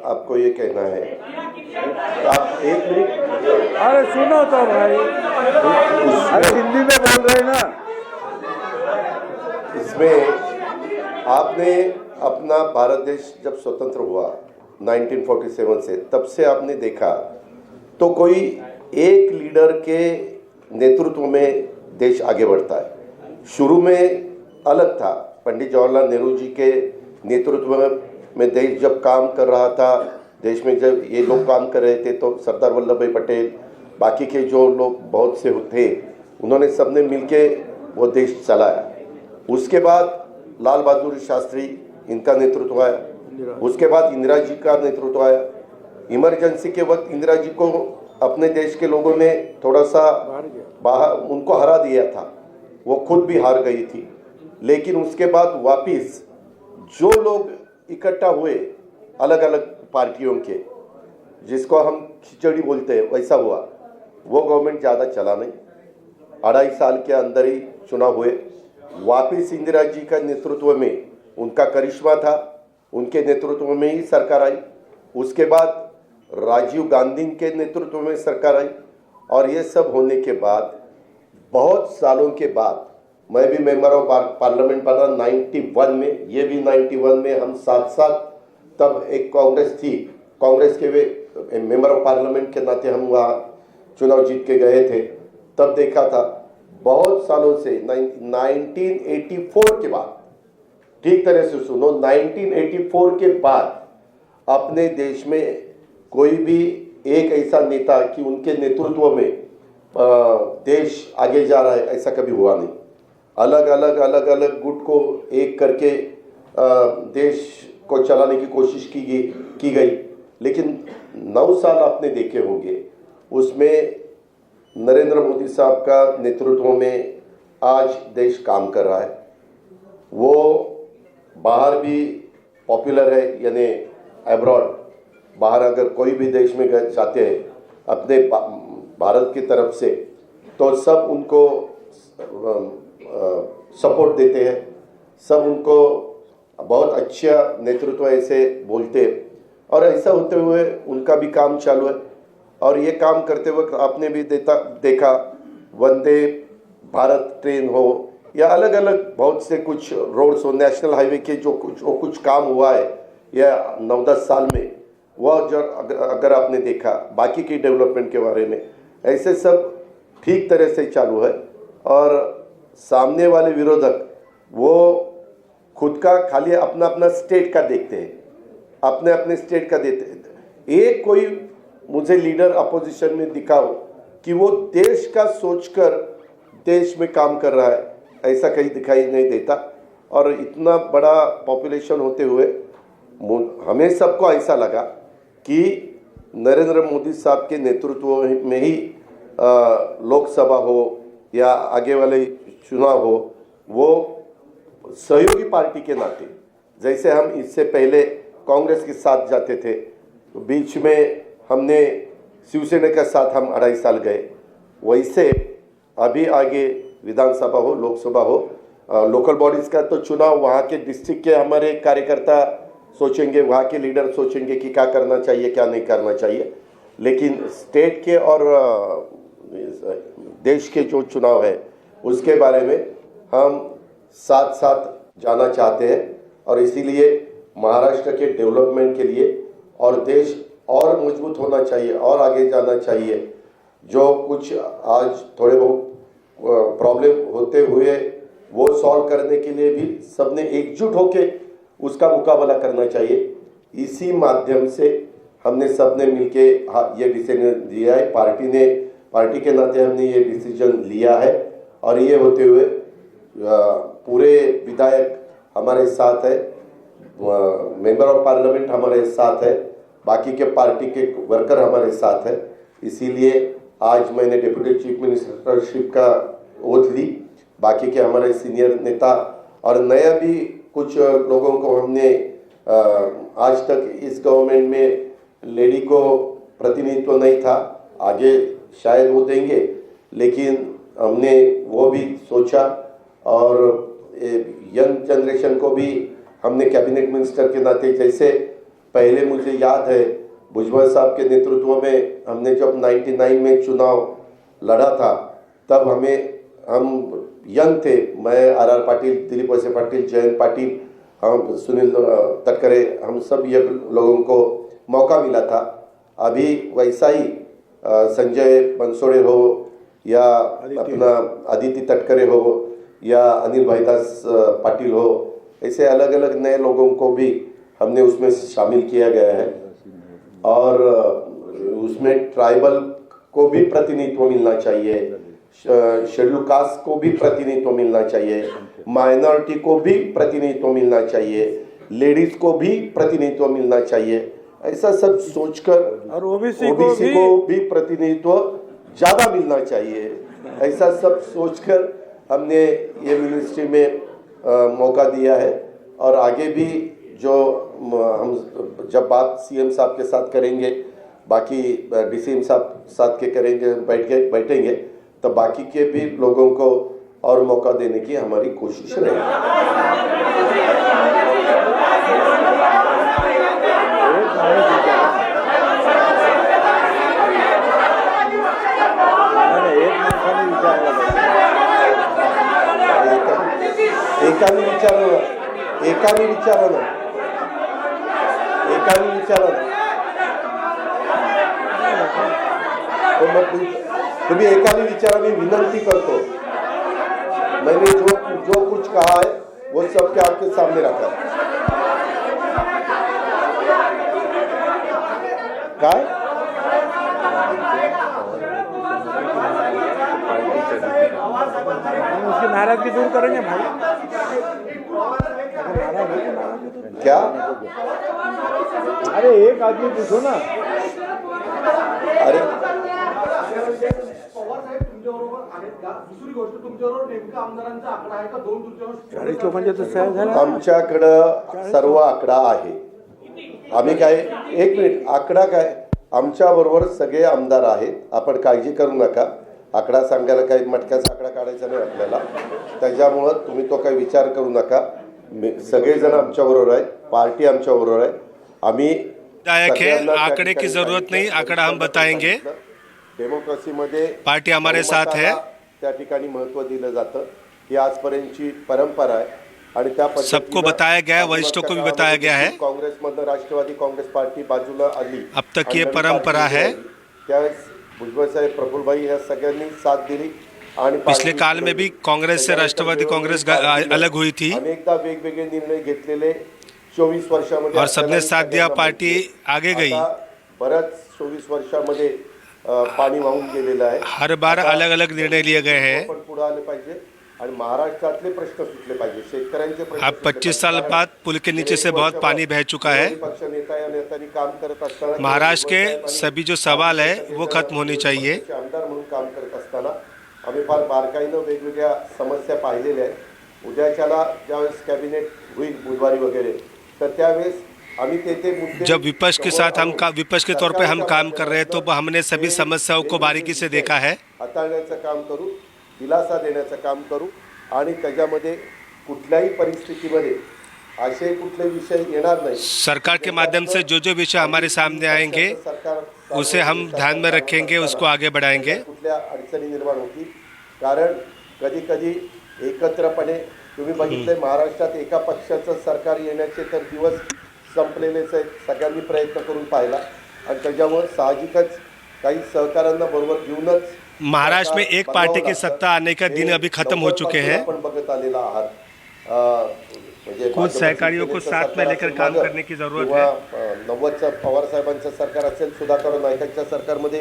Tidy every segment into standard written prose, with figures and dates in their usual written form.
आपको ये कहना है, आप एक मिनट, अरे सुनो तो भाई, अरे हिंदी में बोल रहे हैं ना। इसमें आपने अपना भारत देश जब स्वतंत्र हुआ 1947 से, तब से आपने देखा तो कोई एक लीडर के नेतृत्व में देश आगे बढ़ता है। शुरू में अलग था, पंडित जवाहरलाल नेहरू जी के नेतृत्व में देश जब काम कर रहा था, देश में जब ये लोग काम कर रहे थे तो सरदार वल्लभ भाई पटेल, बाकी के जो लोग बहुत से थे, उन्होंने सबने मिलके वो देश चलाया। उसके बाद लाल बहादुर शास्त्री, इनका नेतृत्व आया। उसके बाद इंदिरा जी का नेतृत्व आया। इमरजेंसी के वक्त इंदिरा जी को अपने देश के लोगों ने थोड़ा सा बाहर उनको हरा दिया था, वो खुद भी हार गई थी। लेकिन उसके बाद वापिस जो लोग इकट्ठा हुए अलग अलग पार्टियों के, जिसको हम खिचड़ी बोलते हैं, वैसा हुआ। वो गवर्नमेंट ज़्यादा चला नहीं, 2.5 साल के अंदर ही चुनाव हुए। वापिस इंदिरा जी का नेतृत्व में उनका करिश्मा था, उनके नेतृत्व में ही सरकार आई। उसके बाद राजीव गांधी के नेतृत्व में सरकार आई। और ये सब होने के बाद बहुत सालों के बाद मैं भी मेंबर ऑफ पार्लियामेंट बना 91 में, ये भी 91 में, हम साथ साथ, तब एक कांग्रेस थी, कांग्रेस के वे मेंबर ऑफ पार्लियामेंट के नाते हम वहाँ चुनाव जीत के गए थे। तब देखा था बहुत सालों से 1984 के बाद, ठीक तरह से सुनो, 1984 के बाद अपने देश में कोई भी एक ऐसा नेता कि उनके नेतृत्व में देश आगे जा रहा है, ऐसा कभी हुआ नहीं। अलग अलग गुट को एक करके देश को चलाने की कोशिश की गई। लेकिन 9 साल आपने देखे होंगे, उसमें नरेंद्र मोदी साहब का नेतृत्व में आज देश काम कर रहा है। वो बाहर भी पॉपुलर है, यानी अब्रॉड, बाहर अगर कोई भी देश में जाते हैं अपने भारत की तरफ से, तो सब उनको सपोर्ट देते हैं, सब उनको बहुत अच्छा नेतृत्व ऐसे बोलते हैं। और ऐसा होते हुए उनका भी काम चालू है। और ये काम करते वक्त आपने भी देखा, वंदे भारत ट्रेन हो या अलग अलग बहुत से कुछ रोड्स हो, नेशनल हाईवे के जो कुछ काम हुआ है या 9-10 साल में, वह जो अगर आपने देखा, बाकी की डेवलपमेंट के बारे में, ऐसे सब ठीक तरह से चालू है। और सामने वाले विरोधक वो खुद का खाली अपना अपना स्टेट का देखते हैं, अपने अपने स्टेट का देते हैं। एक कोई मुझे लीडर अपोजिशन में दिखाओ कि वो देश का सोचकर देश में काम कर रहा है, ऐसा कहीं दिखाई नहीं देता। और इतना बड़ा पॉपुलेशन होते हुए हमें सबको ऐसा लगा कि नरेंद्र मोदी साहब के नेतृत्व में ही लोकसभा हो या आगे वाले चुनाव हो, वो सहयोगी पार्टी के नाते, जैसे हम इससे पहले कांग्रेस के साथ जाते थे, बीच में हमने शिवसेना के साथ हम 2.5 साल गए, वैसे अभी आगे विधानसभा हो, लोकसभा हो, लोकल बॉडीज़ का तो चुनाव वहाँ के डिस्ट्रिक्ट के हमारे कार्यकर्ता सोचेंगे, वहाँ के लीडर सोचेंगे कि क्या करना चाहिए क्या नहीं करना चाहिए। लेकिन स्टेट के और देश के जो चुनाव है उसके बारे में हम साथ साथ जाना चाहते हैं। और इसीलिए महाराष्ट्र के डेवलपमेंट के लिए और देश और मजबूत होना चाहिए और आगे जाना चाहिए। जो कुछ आज थोड़े बहुत प्रॉब्लम होते हुए वो सॉल्व करने के लिए भी सबने एकजुट होके उसका मुकाबला करना चाहिए। इसी माध्यम से हमने सबने मिलके ये डिसीजन लिया है, पार्टी के नाते हमने ये डिसीजन लिया है। और ये होते हुए पूरे विधायक हमारे साथ है, मेंबर ऑफ पार्लियामेंट हमारे साथ है, बाकी के पार्टी के वर्कर हमारे साथ है। इसीलिए आज मैंने डिप्टी चीफ मिनिस्टरशिप का ओथ ली। बाकी के हमारे सीनियर नेता और नया भी कुछ लोगों को हमने आज तक इस गवर्नमेंट में लेडी को प्रतिनिधित्व नहीं था, आगे शायद वो देंगे, लेकिन हमने वो भी सोचा। और यंग जनरेशन को भी हमने कैबिनेट मिनिस्टर के नाते, जैसे पहले मुझे याद है भुजबल साहब के नेतृत्व में हमने जब 99 में चुनाव लड़ा था, तब हम यंग थे, मैं आर पाटिल, दिलीप वळसे पाटिल, जयंत पाटिल, हम सुनील तटकरे, हम सब ये लोगों को मौका मिला था। अभी वैसा ही संजय बनसोड़े हो या अपना आदित्य तटकरे हो या अनिल भाईदास पाटिल हो, ऐसे अलग अलग नए लोगों को भी हमने उसमें शामिल किया गया है। और उसमें ट्राइबल को भी प्रतिनिधित्व मिलना चाहिए, शेड्यूल कास्ट को भी प्रतिनिधित्व मिलना चाहिए, माइनॉरिटी को भी प्रतिनिधित्व मिलना चाहिए, लेडीज को भी प्रतिनिधित्व मिलना चाहिए। ऐसा सब सोचकर और ओबीसी को भी प्रतिनिधित्व ज़्यादा मिलना चाहिए। ऐसा सब सोचकर हमने ये मिनिस्ट्री में मौका दिया है। और आगे भी जो हम जब बात सीएम साहब के साथ करेंगे, बाकी डीसीएम साहब साथ के करेंगे, बैठेंगे, तो बाकी के भी लोगों को और मौका देने की हमारी कोशिश रहेगी। एकाने विचारा ना। तो मग तुम्ही एकाने विचारा, मी विनंती करतो। मैंने जो कुछ कहा है वो सबके आपके सामने रखा है। काय उसकी नाराजगी दूर करेंगे भाई। क्या? अरे एक आदमी पूछो ना। अरे दुसरी गोष्ट, तुमच्याबरोबर नेमका आमदारांचा आकडा आहे का? 2/3 40 लोकांचे तर सह्या झाल्या। आमच्याकडं सर्व आकडा आहे। आम्ही काय, एक मिनिट, आकडा काय, आमच्याबरोबर सगळे आमदार आहेत, आपण काळजी करू नका। आकडा सांगायला काही मटक्याचा आकडा काढायचा नाही आपल्याला, त्याच्यामुळं तुम्ही तो काही विचार करू नका। सगळेजण आमच्याबरोबर आहेत, पार्टी आमच्याबरोबर आहे। आम्ही विधायक है, आंकड़े की जरूरत नहीं, आंकड़ा हम बताएंगे। डेमोक्रेसी मध्ये पार्टी हमारे साथ है। त्या ठिकाणी महत्त्व दिलं जातं, ही आजपर्यंतची परंपरा आहे आणि त्या पद्धतीने सबको बताया गया है, वरिष्ठों को भी बताया गया है। काँग्रेसमधनं राष्ट्रवादी काँग्रेस पार्टी बाजूला आली, अब तक ये परंपरा है। त्यावेळेस भुजबळ साहेब, प्रफुल्लभाई या सगळ्यांनी साथ दिली आणि पिछले काल में भी कांग्रेस से राष्ट्रवादी कांग्रेस अलग हुई थी अनेकदा वेगवेगळे निर्णय घेतलेले 24 वर्षामध्ये, और सबने साथ दिया, पार्टी आगे गई। बरंच 24 वर्षामध्ये पाणी वाहून गेलेलं आहे। हर बार अलग अलग निर्णय लिए गए हैं। पण पुढे आले पाहिजे आणि महाराष्ट्रातले प्रश्न सुटले पाहिजे, शेतकऱ्यांचे प्रश्न। अब 25 साल बाद पुल के नीचे से बहुत पानी बह चुका है। पक्ष नेता या नेत्यांनी काम करत असताना, महाराष्ट्र के सभी जो सवाल है वो खत्म होनी चाहिए। आमदार म्हणून काम करत असताना आम्ही फार बारकाईनं वेगवेगळ्या समस्या पाहिलेल्या आहेत। उद्याच्याला ज्यावेळेस कॅबिनेट होईल बुधवारी वगैरे, तर त्यावेळेस आम्ही ते मुद्दे, जब विपक्ष के साथ विपक्ष के तौर पे हम काम कर रहे हैं, तो हमने सभी समस्याओं को बारीकी से देखा है। हाताळण्याचं काम करू, दिलासा देण्याचं काम करू आणि त्याच्यामध्ये कुठल्याही परिस्थितीमध्ये असे कुठले विषय येणार नाही। सरकार के माध्यम से जो विषय हमारे सामने आएंगे उसे हम ध्यान में रखेंगे, उसको आगे बढ़ाएंगे। कुठल्या अडचणी निर्माण होतील, कारण कधी कधी एकत्रपणे तुम्ही बघितले महाराष्ट्रात एका पक्षाचं सरकार येण्याचे तर दिवस संपलेलेच आहेत, सगळ्यांनी प्रयत्न करून पाहिला आणि त्याच्यावर साहजिकच काही सहकाऱ्यांना बरोबर घेऊनच महाराष्ट्र में एक पार्टी की सत्ता आने का दिन अभी खत्म हो चुके हैं। आपण बघत आलेला आहात, कुछ सहकारियों को साथ में लेकर काम करने की जरूरत है। 90चं पवार साहेबांचं सरकार असेल, सुधाकर नाईकांच्या सरकारमध्ये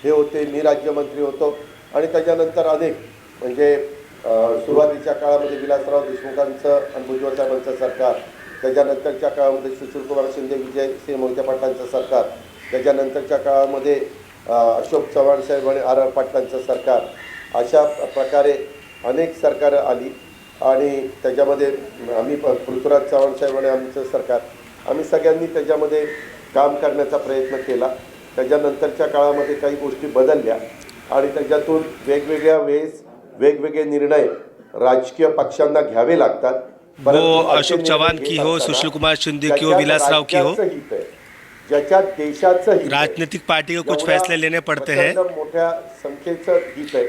हे होते, मी राज्यमंत्री होतो आणि त्याच्यानंतर अनेक म्हणजे सुरुवातीच्या काळामध्ये विलासराव देशमुखांचं आणि भुजबळ साहेबांचं सरकार, त्याच्यानंतरच्या काळामध्ये सुशीलकुमार शिंदे, विजयसिंह मोहिते पाटलांचं सरकार, त्याच्यानंतरच्या काळामध्ये अशोक चव्हाण साहेब आणि आर पाटलांचं सरकार, अशा प्रकारे अनेक सरकारं आली आणि त्याच्यामध्ये आम्ही पृथ्वीराज चव्हाण साहेब आणि आमचं सरकार, आम्ही सगळ्यांनी त्याच्यामध्ये काम करण्याचा प्रयत्न केला। त्याच्यानंतरच्या काळामध्ये काही गोष्टी बदलल्या आणि त्याच्यातून वेगवेगळ्या वेळेस वेगवेगळे निर्णय राजकीय पक्षांना घ्यावे लागतात। परंतु असे अशोक निर्णय चव्हाण घेत की हो, असताना सुशील कुमार शिंदे की हो, ज्याच्यात विलासराव की हो, राज्याचं हित आहे, ज्याच्यात देशाचं हित आहे, राजनीतिक पार्टी को कुछ एवढ्या फैसले लेने पड़ते हैं। प्रचंड मोठ्या संख्येचं हित आहे,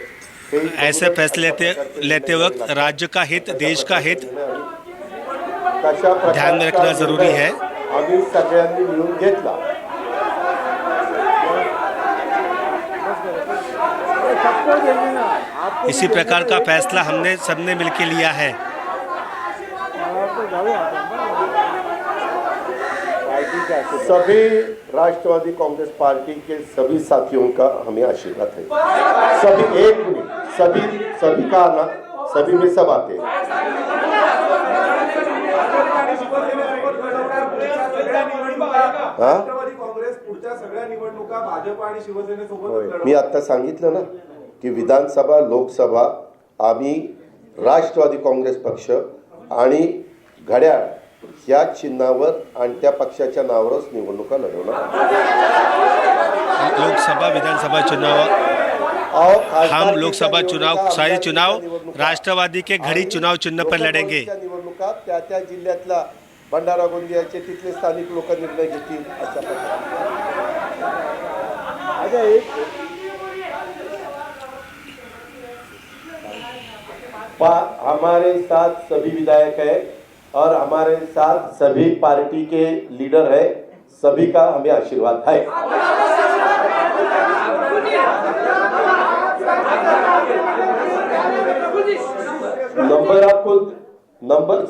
ते ऐसे बघूनच फैसले अशा प्रकारचे लेते निर्णय वक्त लागतात. राज्य का हित, तशा देश का प्रकारचा हित निर्णय आम्ही- तशा प्रकारचा ध्यान में रखना जरूरी निर्णय है। आम्ही सगळ्यांनी मिळून घेतला. सबको देंगे ना, आपको इसी भी देंगे प्रकार तो का एक- फैसला हमने सबने मिलकर लिया है। आपको जावे आता है ना। पार्टी का आशीर्वाद। सभी राष्ट्रवादी कांग्रेस पार्टी के सभी साथियों का हमें आशीर्वाद है. सभी एक मिनट, सभी का आना, सभी में सब आते हैं. हाँ? राष्ट्रवादी काँग्रेस पुढच्या सगळ्या निवडणुका भाजप आणि शिवसेनेसोबत मी आता सांगितलं ना की विधानसभा लोकसभा आम्ही राष्ट्रवादी काँग्रेस पक्ष आणि घड्याळ या चिन्हावर आणि त्या पक्षाच्या नावावरच निवडणुका लढवणार. लोकसभा विधानसभा चुनाव, और खासदारकीच्या हम लोकसभा चुनाव, निवडणुका, सारे चुनाव आमदारकीच्या निवडणुका राष्ट्रवादी के घड़ी आणि चुनाव चिन्ह पर लड़ेंगे। लोकसभेच्या निवडणुका त्या जिल्ह्यातला भंडारा गोंदियाचे तिथले स्थानिक लोक निर्णय घेतील अशा प्रकारे. अच्छा एक हमारे साथ सभी विधायक है और हमारे साथ सभी पार्टी के लीडर है, सभी का हमें आशीर्वाद है. नंबर आपको नंबर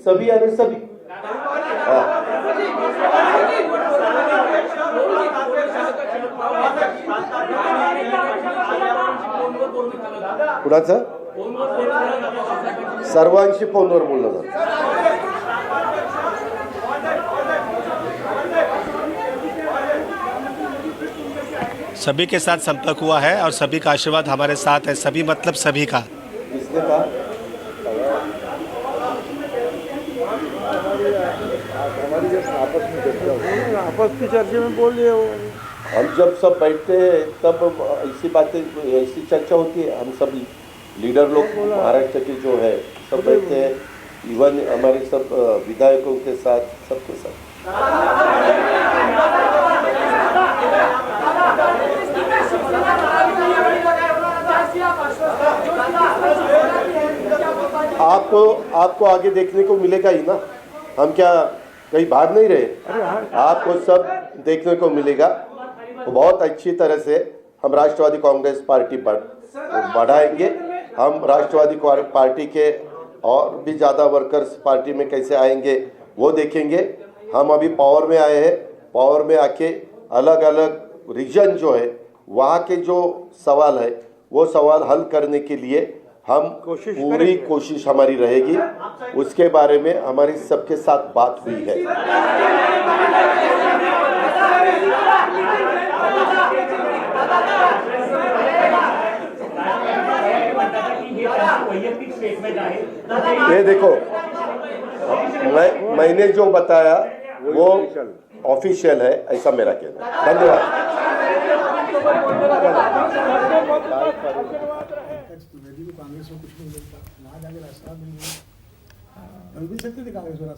सभी यानी सभी. हाँ. कुणाचं सर्वांशी फोनवर बोलणं झालं. सभी के साथ संपर्क हुआ है और सभी का आशीर्वाद हमारे साथ है। सभी मतलब सभी का। इसने कहा हमारी जब आपस में चर्चा होती, आपस की चर्चे में बोल दिए वो। हम जब सब बैठते हैं तब ऐसी बातें, ऐसी चर्चा होती है. हम सब लीडर लोग महाराष्ट्र के जो है सब बैठते हैं, इवन हमारे सब विधायकों के साथ, सबके साथ. आपको आगे देखने को मिलेगा ही ना. हम क्या कहीं भाग नहीं रहे. आपको सब देखने को मिलेगा. तो बहुत अच्छी तरह से हम राष्ट्रवादी कांग्रेस पार्टी बढ़ाएंगे. हम राष्ट्रवादी पार्टी के और भी ज़्यादा वर्कर्स पार्टी में कैसे आएंगे वो देखेंगे. हम अभी पावर में आए हैं. पावर में आके अलग अलग रीजन जो है वहाँ के जो सवाल है वो सवाल हल करने के लिए हम पूरी कोशिश हमारी रहेगी. उसके बारे में हमारी सबके साथ बात हुई है. ये देखो, मैंने जो बताया वो ऑफिशियल है, ऐसा मेरा कहना. धन्यवाद. कांग्रेस में कुछ नहीं मिलता, ना जाके रास्ता मिल गया, भी सकते थे कांग्रेस में।